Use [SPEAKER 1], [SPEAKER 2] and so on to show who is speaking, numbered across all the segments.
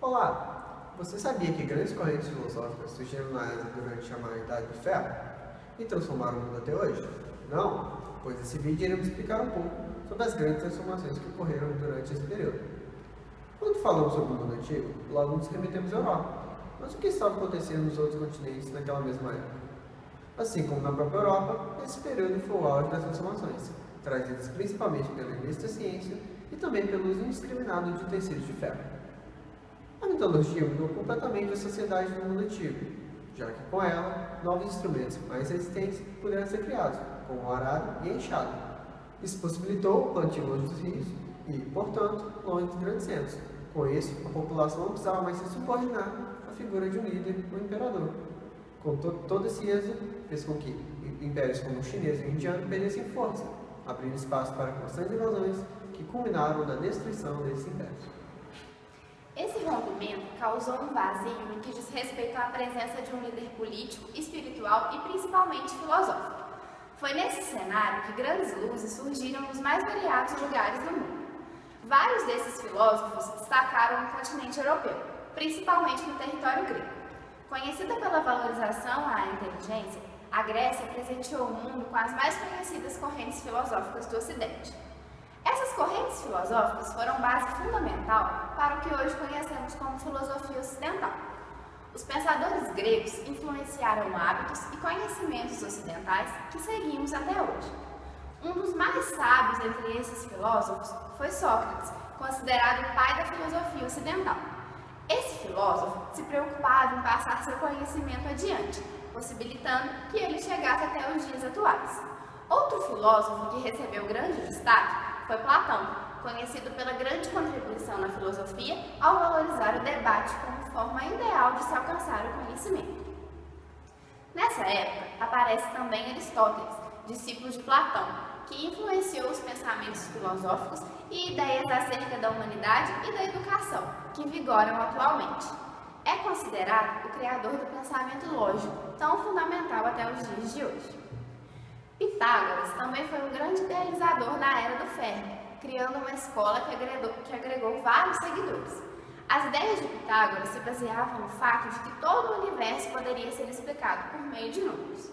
[SPEAKER 1] Olá! Você sabia que grandes correntes filosóficas surgiram na Ásia durante a chamada Idade do Ferro e transformaram o mundo até hoje? Não? Pois nesse vídeo iremos explicar um pouco sobre as grandes transformações que ocorreram durante esse período. Quando falamos sobre o mundo antigo, logo nos remetemos à Europa. Mas o que estava acontecendo nos outros continentes naquela mesma época? Assim como na própria Europa, esse período foi o auge das transformações, trazidas principalmente pelo início da ciência e também pelo uso indiscriminado de tecidos de ferro. A mitologia mudou completamente a sociedade do mundo antigo, já que com ela, novos instrumentos mais resistentes puderam ser criados, como o arado e a enxada. Isso possibilitou o plantio longe dos rios e, portanto, longe dos grandes centros. Com isso, a população não precisava mais se subordinar à figura de um líder, um imperador. Com todo esse êxodo, fez com que impérios como o chinês e o indiano perdessem força, abrindo espaço para constantes invasões que culminaram na destruição desses impérios.
[SPEAKER 2] Esse rompimento causou um vazio no que diz respeito à presença de um líder político, espiritual e principalmente filosófico. Foi nesse cenário que grandes luzes surgiram nos mais variados lugares do mundo. Vários desses filósofos destacaram no continente europeu, principalmente no território grego. Conhecida pela valorização à inteligência, a Grécia presenteou o mundo com as mais conhecidas correntes filosóficas do Ocidente. Essas correntes filosóficas foram base fundamental para o que hoje conhecemos como filosofia ocidental. Os pensadores gregos influenciaram hábitos e conhecimentos ocidentais que seguimos até hoje. Um dos mais sábios entre esses filósofos foi Sócrates, considerado o pai da filosofia ocidental. Esse filósofo se preocupava em passar seu conhecimento adiante, possibilitando que ele chegasse até os dias atuais. Outro filósofo que recebeu grande destaque foi Platão, conhecido pela grande contribuição na filosofia ao valorizar o debate como forma ideal de se alcançar o conhecimento. Nessa época, aparece também Aristóteles, discípulo de Platão, que influenciou os pensamentos filosóficos e ideias acerca da humanidade e da educação, que vigoram atualmente. É considerado o criador do pensamento lógico, tão fundamental até os dias de hoje. Pitágoras também foi um grande idealizador na Era do Ferro, criando uma escola que agregou vários seguidores. As ideias de Pitágoras se baseavam no fato de que todo o universo poderia ser explicado por meio de números.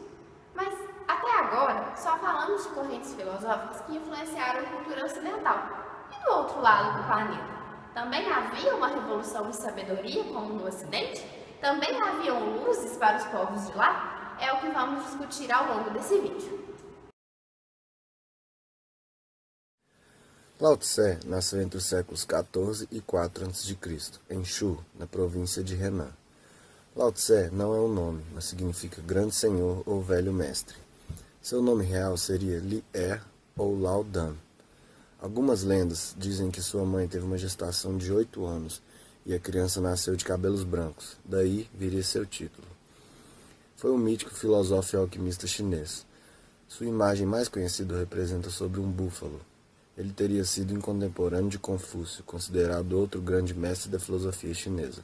[SPEAKER 2] Mas, até agora, só falamos de correntes filosóficas que influenciaram a cultura ocidental. E do outro lado do planeta? Também havia uma revolução de sabedoria como no Ocidente? Também haviam luzes para os povos de lá? É o que vamos discutir ao longo desse vídeo.
[SPEAKER 3] Lao Tse nasceu entre os séculos XIV e IV a.C., em Shu, na província de Henan. Lao Tse não é um nome, mas significa grande senhor ou velho mestre. Seu nome real seria Li Er ou Lao Dan. Algumas lendas dizem que sua mãe teve uma gestação de 8 anos e a criança nasceu de cabelos brancos, daí viria seu título. Foi um mítico filósofo e alquimista chinês. Sua imagem mais conhecida o representa sobre um búfalo. Ele teria sido um contemporâneo de Confúcio, considerado outro grande mestre da filosofia chinesa.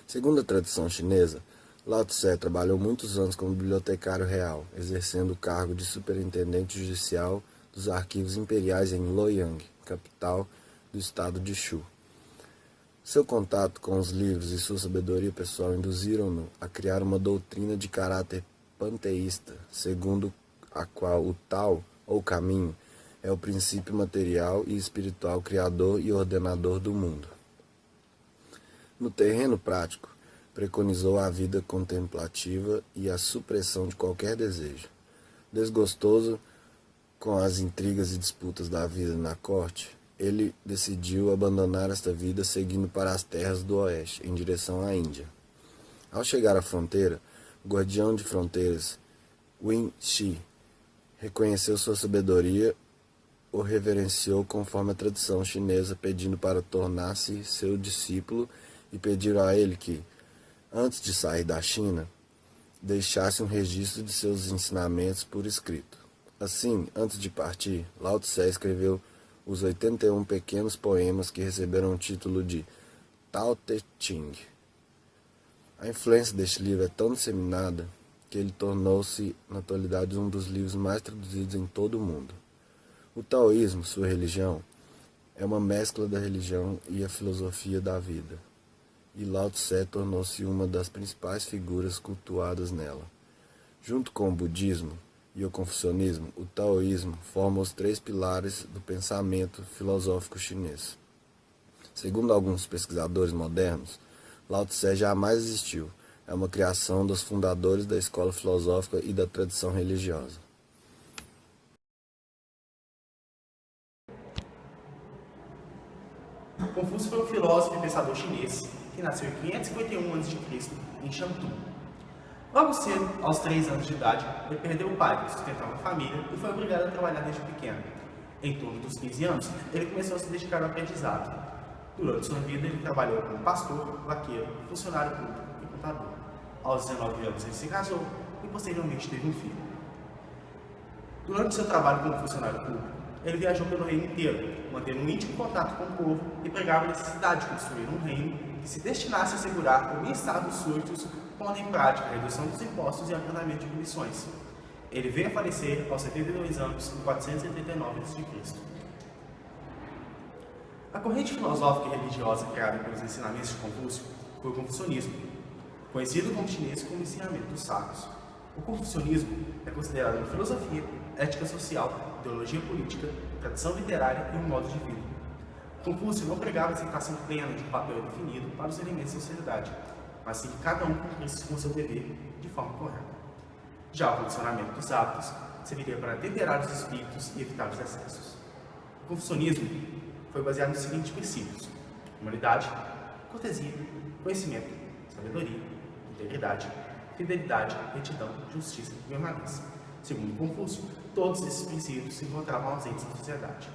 [SPEAKER 3] Segundo a tradição chinesa, Lao Tse trabalhou muitos anos como bibliotecário real, exercendo o cargo de superintendente judicial dos arquivos imperiais em Luoyang, capital do estado de Shu. Seu contato com os livros e sua sabedoria pessoal induziram-no a criar uma doutrina de caráter panteísta, segundo a qual o Tao, ou caminho, é o princípio material e espiritual criador e ordenador do mundo. No terreno prático, preconizou a vida contemplativa e a supressão de qualquer desejo. Desgostoso com as intrigas e disputas da vida na corte, ele decidiu abandonar esta vida seguindo para as terras do oeste, em direção à Índia. Ao chegar à fronteira, o guardião de fronteiras, Wen Shi, reconheceu sua sabedoria, o reverenciou conforme a tradição chinesa, pedindo para tornar-se seu discípulo e pediram a ele que, antes de sair da China, deixasse um registro de seus ensinamentos por escrito. Assim, antes de partir, Lao Tse escreveu os 81 pequenos poemas que receberam o título de Tao Te Ching. A influência deste livro é tão disseminada que ele tornou-se, na atualidade, um dos livros mais traduzidos em todo o mundo. O taoísmo, sua religião, É uma mescla da religião e a filosofia da vida. E Lao Tse tornou-se uma das principais figuras cultuadas nela. Junto com o budismo e o confucionismo, o taoísmo forma os 3 pilares do pensamento filosófico chinês. Segundo alguns pesquisadores modernos, Lao Tse jamais existiu. É uma criação dos fundadores da escola filosófica e da tradição religiosa.
[SPEAKER 4] Confúcio foi um filósofo e pensador chinês que nasceu em 551 a.C. em Shantou. Logo cedo, aos 3 anos de idade, ele perdeu o pai, que sustentava a família, e foi obrigado a trabalhar desde pequeno. Em torno dos 15 anos, ele começou a se dedicar ao aprendizado. Durante sua vida, ele trabalhou como pastor, vaqueiro, funcionário público e contador. Aos 19 anos, ele se casou e posteriormente teve um filho. Durante seu trabalho como funcionário público, ele viajou pelo reino inteiro, mantendo um íntimo contato com o povo e pregava a necessidade de construir um reino que se destinasse a assegurar o bem-estar dos súditos, pondo em prática a redução dos impostos e abrandamento de punições. Ele veio a falecer aos 72 anos, em 489 a.C. A corrente filosófica e religiosa criada pelos ensinamentos de Confúcio foi o confucionismo, conhecido como chinês como ensinamento dos sábios. O confucionismo é considerado uma filosofia, ética social, ideologia política, tradição literária e um modo de vida. Confúcio não pregava a aceitação plena de um papel definido para os elementos da sociedade, mas sim que cada um cumprisse com seu dever de forma correta. Já o condicionamento dos hábitos serviria para temperar os espíritos e evitar os excessos. O confucionismo foi baseado nos seguintes princípios: humanidade, cortesia, conhecimento, sabedoria, integridade, fidelidade, retidão, justiça e permanência. Segundo Confúcio, todos esses princípios se encontravam ausentes na sociedade.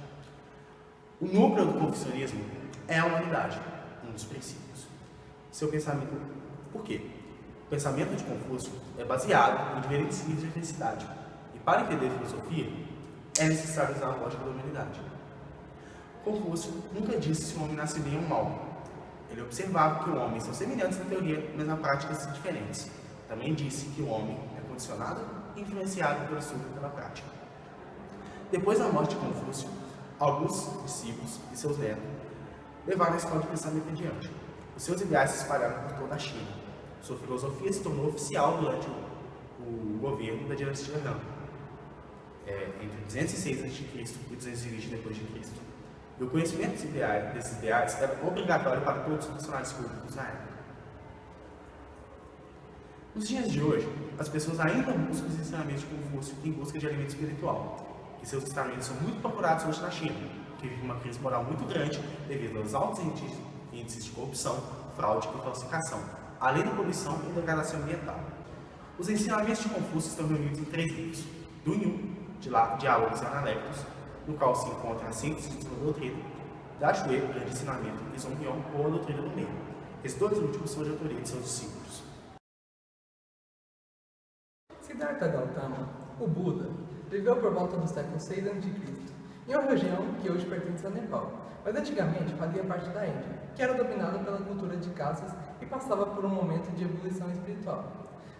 [SPEAKER 4] O núcleo do confucionismo é a humanidade, um dos princípios. Seu pensamento... Por quê? O pensamento de Confúcio é baseado em diferentes níveis de felicidade. E para entender filosofia, é necessário usar a lógica da humanidade. Confúcio nunca disse se o homem nasce bem ou mal. Ele observava que o homem são semelhantes na teoria, mas na prática são diferentes. Também disse que o homem é condicionado e influenciado pelo estudo e pela prática. Depois da morte de Confúcio, alguns discípulos e seus netos levaram a escola de pensamento adiante. Os seus ideais se espalharam por toda a China. Sua filosofia se tornou oficial durante o governo da dinastia Han, entre 206 a.C. e 220 d.C. E o conhecimento desses ideais era obrigatório para todos os funcionários públicos na época. Nos dias de hoje, as pessoas ainda buscam os ensinamentos de Confúcio em busca de alimento espiritual, e seus ensinamentos são muito procurados hoje na China, que vive uma crise moral muito grande devido aos altos índices de corrupção, fraude e falsificação, além da poluição e degradação ambiental. Os ensinamentos de Confúcio estão reunidos em 3 livros: Dunyu, Diálogos e Analectos, no qual se encontra a síntese de sua doutrina, Da Jue, Grande Ensinamento, e Zongyon, ou a Doutrina do Meio. Esses 2 últimos são de autoria de seus discípulos.
[SPEAKER 5] Siddhartha Gautama, o Buda, viveu por volta do século 6 a.C., em uma região que hoje pertence ao Nepal, mas antigamente fazia parte da Índia, que era dominada pela cultura de caças e passava por um momento de ebulição espiritual.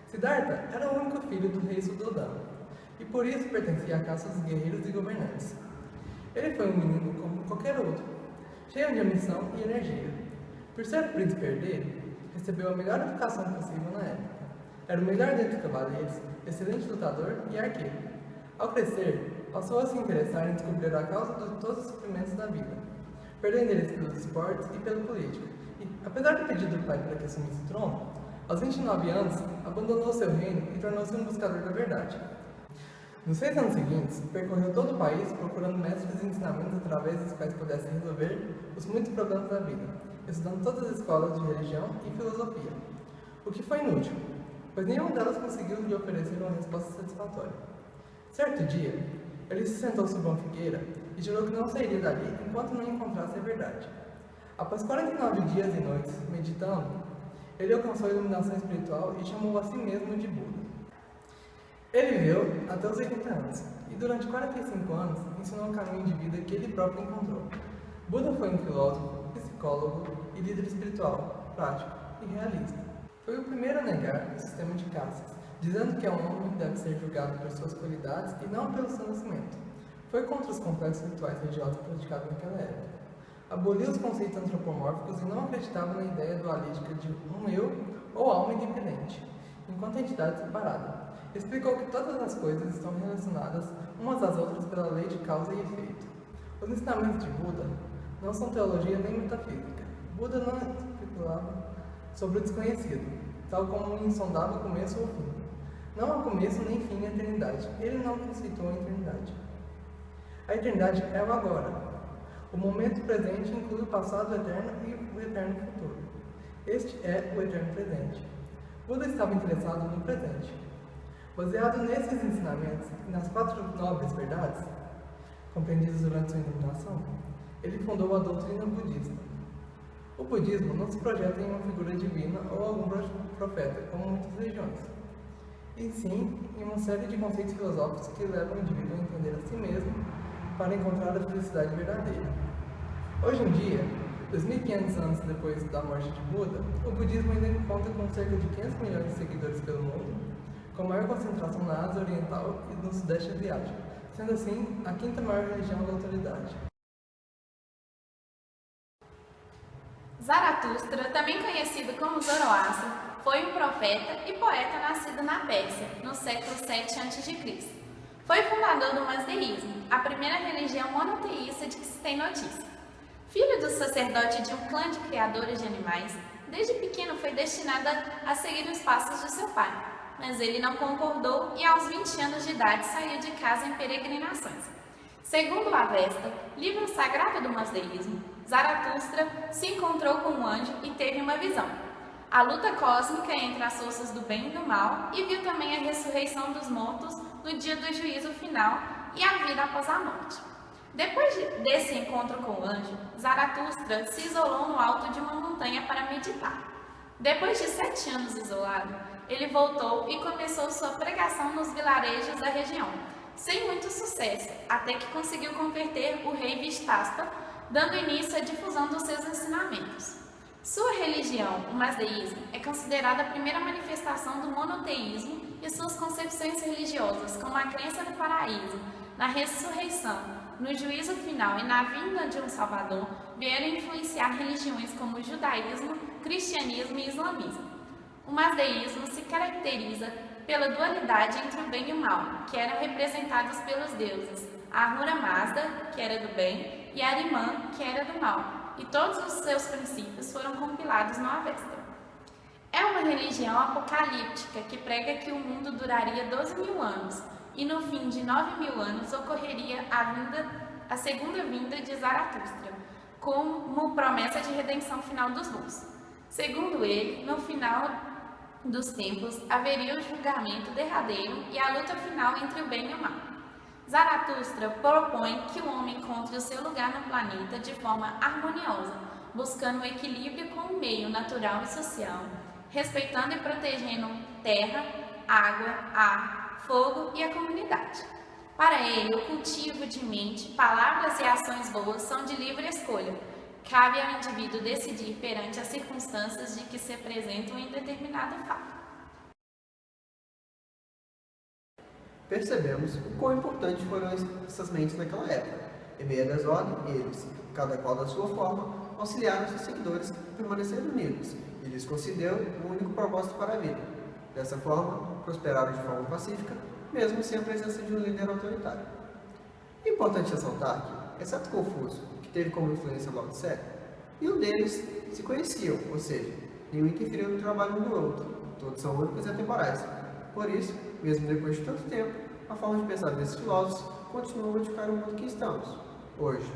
[SPEAKER 5] Siddhartha era o único filho do rei Suddhodana, e por isso pertencia à caça dos guerreiros e governantes. Ele foi um menino como qualquer outro, cheio de ambição e energia. Por ser o príncipe herdeiro, recebeu a melhor educação possível na época. Era o melhor dentre os cavaleiros, excelente lutador e arqueiro. Ao crescer, passou a se interessar em descobrir a causa de todos os sofrimentos da vida, perdendo interesse pelos esportes e pela política. E, apesar do pedido do pai para que assumisse o trono, aos 29 anos, abandonou seu reino e tornou-se um buscador da verdade. Nos 6 anos seguintes, percorreu todo o país procurando mestres e ensinamentos através dos quais pudessem resolver os muitos problemas da vida, estudando todas as escolas de religião e filosofia, o que foi inútil, pois nenhuma delas conseguiu lhe oferecer uma resposta satisfatória. Certo dia, ele se sentou sob uma figueira e jurou que não sairia dali enquanto não encontrasse a verdade. Após 49 dias e noites meditando, ele alcançou a iluminação espiritual e chamou a si mesmo de Buda. Ele viveu até os 80 anos e durante 45 anos ensinou um caminho de vida que ele próprio encontrou. Buda foi um filósofo, psicólogo e líder espiritual, prático e realista. Foi o primeiro a negar o sistema de castas, dizendo que o homem deve ser julgado por suas qualidades e não pelo seu nascimento. Foi contra os complexos rituais religiosos praticados naquela época. Aboliu os conceitos antropomórficos e não acreditava na ideia dualística de um eu ou alma independente, enquanto entidade separada. Explicou que todas as coisas estão relacionadas umas às outras pela lei de causa e efeito. Os ensinamentos de Buda não são teologia nem metafísica. Buda não especulava sobre o desconhecido, tal como um insondável começo ou fim. Não há começo nem fim à eternidade. Ele não conceitou a eternidade. A eternidade é o agora. O momento presente inclui o passado eterno e o eterno futuro. Este é o eterno presente. Buda estava interessado no presente. Baseado nesses ensinamentos e nas 4 nobres verdades, compreendidas durante sua iluminação, ele fundou a doutrina budista. O budismo não se projeta em uma figura divina ou algum profeta, como muitas religiões, e sim em uma série de conceitos filosóficos que levam o indivíduo a entender a si mesmo para encontrar a felicidade verdadeira. Hoje em dia, 2.500 anos depois da morte de Buda, o budismo ainda conta com cerca de 500 milhões de seguidores pelo mundo, com maior concentração na Ásia Oriental e no Sudeste Asiático, sendo assim a 5ª maior religião da atualidade.
[SPEAKER 2] Zaratustra, também conhecido como Zoroastro, foi um profeta e poeta nascido na Pérsia, no século 7 a.C. Foi fundador do Mazdeísmo, a primeira religião monoteísta de que se tem notícia. Filho do sacerdote de um clã de criadores de animais, desde pequeno foi destinado a seguir os passos de seu pai, mas ele não concordou e aos 20 anos de idade saiu de casa em peregrinações. Segundo o Avesta, livro sagrado do Mazdeísmo, Zaratustra se encontrou com um anjo e teve uma visão. A luta cósmica entre as forças do bem e do mal, e viu também a ressurreição dos mortos no dia do juízo final e a vida após a morte. Depois desse encontro com o anjo, Zaratustra se isolou no alto de uma montanha para meditar. Depois de 7 anos isolado, ele voltou e começou sua pregação nos vilarejos da região, sem muito sucesso, até que conseguiu converter o rei Vistaspa, dando início à difusão dos seus ensinamentos. Sua religião, o Mazdeísmo, é considerada a primeira manifestação do monoteísmo e suas concepções religiosas, como a crença no paraíso, na ressurreição, no juízo final e na vinda de um Salvador, vieram influenciar religiões como o judaísmo, cristianismo e islamismo. O Mazdeísmo se caracteriza pela dualidade entre o bem e o mal, que eram representados pelos deuses Ahura Mazda, que era do bem, e Ahriman, que era do mal, e todos os seus princípios foram compilados no Avesta. É uma religião apocalíptica que prega que o mundo duraria 12.000 anos, e no fim de 9.000 anos ocorreria a segunda vinda de Zaratustra, como promessa de redenção final dos bons. Segundo ele, no final dos tempos haveria o julgamento derradeiro e a luta final entre o bem e o mal. Zaratustra propõe que o homem encontre o seu lugar no planeta de forma harmoniosa, buscando o equilíbrio com o meio natural e social, respeitando e protegendo terra, água, ar, fogo e a comunidade. Para ele, o cultivo de mente, palavras e ações boas são de livre escolha. Cabe ao indivíduo decidir perante as circunstâncias de que se apresentam em determinado fato.
[SPEAKER 1] Percebemos o quão importantes foram essas mentes naquela época. Em meio à desordem, eles, cada qual da sua forma, auxiliaram seus seguidores a permanecer unidos e lhes concedeu um único propósito para a vida. Dessa forma, prosperaram de forma pacífica, mesmo sem a presença de um líder autoritário. É importante ressaltar que, exceto Confúcio, que teve como influência Lao Tse, nenhum deles se conheciam, ou seja, nenhum interferia no trabalho um do outro. Todos são únicos e atemporais. Por isso, mesmo depois de tanto tempo, a forma de pensar desses filósofos continua a modificar o mundo que estamos. Hoje,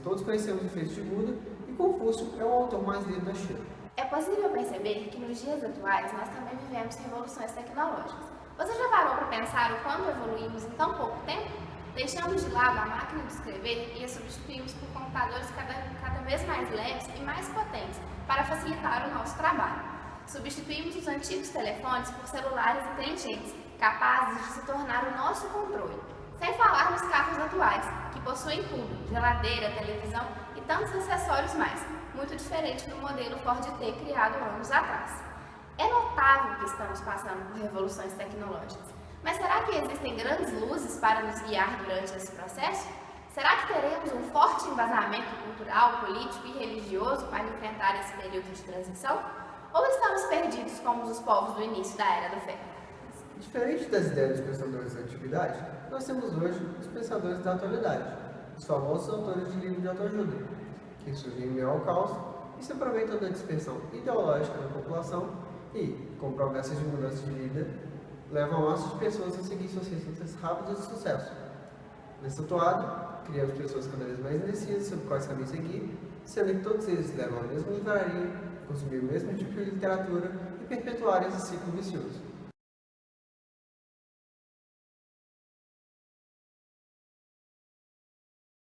[SPEAKER 1] todos conhecemos os efeitos de Buda e Confúcio é o autor mais lido da China.
[SPEAKER 2] É possível perceber que nos dias atuais nós também vivemos revoluções tecnológicas. Você já parou para pensar o quanto evoluímos em tão pouco tempo? Deixamos de lado a máquina de escrever e a substituímos por computadores cada vez mais leves e mais potentes para facilitar o nosso trabalho. Substituímos os antigos telefones por celulares inteligentes, capazes de se tornar o nosso controle. Sem falar nos carros atuais, que possuem tudo, geladeira, televisão e tantos acessórios mais, muito diferente do modelo Ford T criado anos atrás. É notável que estamos passando por revoluções tecnológicas, mas será que existem grandes luzes para nos guiar durante esse processo? Será que teremos um forte embasamento cultural, político e religioso para enfrentar esse período de transição? Ou estamos perdidos como os povos do início da Era do Ferro?
[SPEAKER 1] Diferente das ideias dos pensadores da antiguidade, nós temos hoje os pensadores da atualidade, os famosos autores de livros de autoajuda, que surgem em meio ao caos e se aproveitam da dispersão ideológica da população e, com promessas de mudança de vida, levam massas de pessoas a seguir suas receitas rápidas de sucesso. Nessa toada, criamos pessoas cada vez mais indecisas sobre quais caminhos seguir, sendo que todos eles levam a mesma livraria, consumir o mesmo tipo de literatura e perpetuarem esse ciclo vicioso.